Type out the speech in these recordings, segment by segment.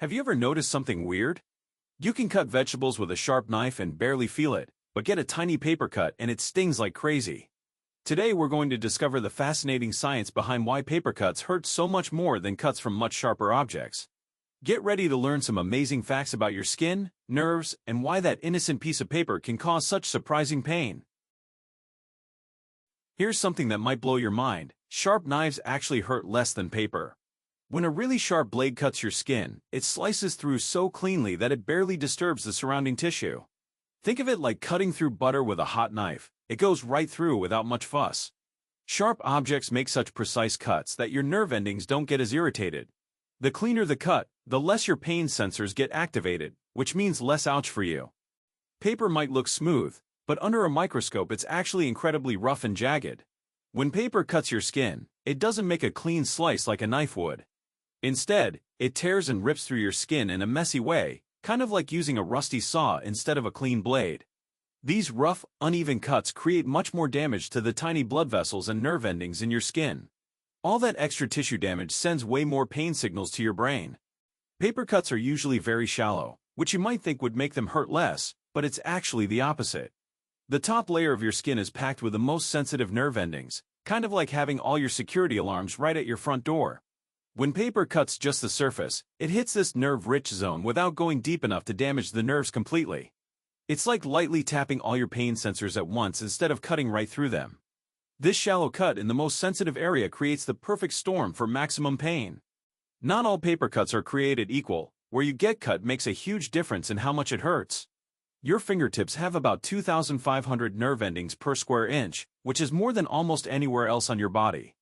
Have you ever noticed something weird? You can cut vegetables with a sharp knife and barely feel it, but get a tiny paper cut and it stings like crazy. Today we're going to discover the fascinating science behind why paper cuts hurt so much more than cuts from much sharper objects. Get ready to learn some amazing facts about your skin, nerves, and why that innocent piece of paper can cause such surprising pain. Here's something that might blow your mind. Sharp knives actually hurt less than paper. When a really sharp blade cuts your skin, it slices through so cleanly that it barely disturbs the surrounding tissue. Think of it like cutting through butter with a hot knife. It goes right through without much fuss. Sharp objects make such precise cuts that your nerve endings don't get as irritated. The cleaner the cut, the less your pain sensors get activated, which means less ouch for you. Paper might look smooth, but under a microscope it's actually incredibly rough and jagged. When paper cuts your skin, it doesn't make a clean slice like a knife would. Instead, it tears and rips through your skin in a messy way, kind of like using a rusty saw instead of a clean blade. These rough, uneven cuts create much more damage to the tiny blood vessels and nerve endings in your skin. All that extra tissue damage sends way more pain signals to your brain. Paper cuts are usually very shallow, which you might think would make them hurt less, but it's actually the opposite. The top layer of your skin is packed with the most sensitive nerve endings, kind of like having all your security alarms right at your front door. When paper cuts just the surface, it hits this nerve-rich zone without going deep enough to damage the nerves completely. It's like lightly tapping all your pain sensors at once instead of cutting right through them. This shallow cut in the most sensitive area creates the perfect storm for maximum pain. Not all paper cuts are created equal. Where you get cut makes a huge difference in how much it hurts. Your fingertips have about 2,500 nerve endings per square inch, which is more than almost anywhere else on your body.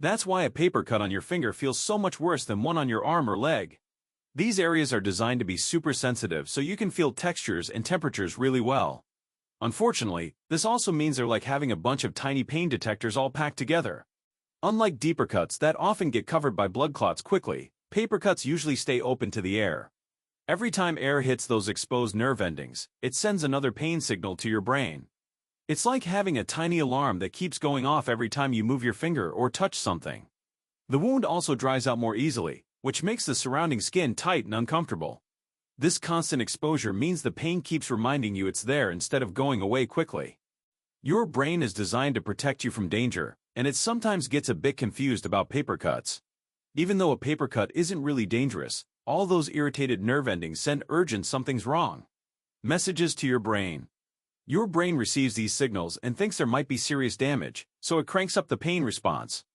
That's why a paper cut on your finger feels so much worse than one on your arm or leg. These areas are designed to be super sensitive so you can feel textures and temperatures really well. Unfortunately, this also means they're like having a bunch of tiny pain detectors all packed together. Unlike deeper cuts that often get covered by blood clots quickly, paper cuts usually stay open to the air. Every time air hits those exposed nerve endings, it sends another pain signal to your brain. It's like having a tiny alarm that keeps going off every time you move your finger or touch something. The wound also dries out more easily, which makes the surrounding skin tight and uncomfortable. This constant exposure means the pain keeps reminding you it's there instead of going away quickly. Your brain is designed to protect you from danger, and it sometimes gets a bit confused about paper cuts. Even though a paper cut isn't really dangerous, all those irritated nerve endings send urgent something's wrong messages to your brain. Your brain receives these signals and thinks there might be serious damage, so it cranks up the pain response.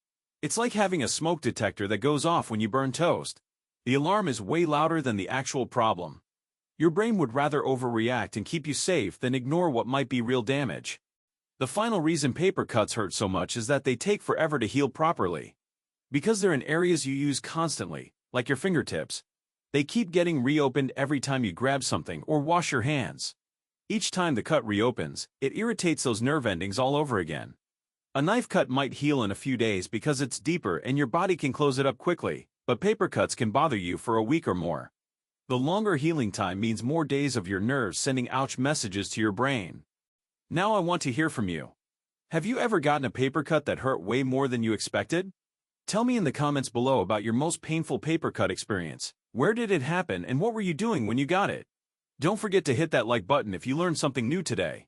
It's like having a smoke detector that goes off when you burn toast. The alarm is way louder than the actual problem. Your brain would rather overreact and keep you safe than ignore what might be real damage. The final reason paper cuts hurt so much is that they take forever to heal properly. Because they're in areas you use constantly, like your fingertips, they keep getting reopened every time you grab something or wash your hands. Each time the cut reopens, it irritates those nerve endings all over again. A knife cut might heal in a few days because it's deeper and your body can close it up quickly, but paper cuts can bother you for a week or more. The longer healing time means more days of your nerves sending ouch messages to your brain. Now I want to hear from you. Have you ever gotten a paper cut that hurt way more than you expected? Tell me in the comments below about your most painful paper cut experience. Where did it happen and what were you doing when you got it? Don't forget to hit that like button if you learned something new today.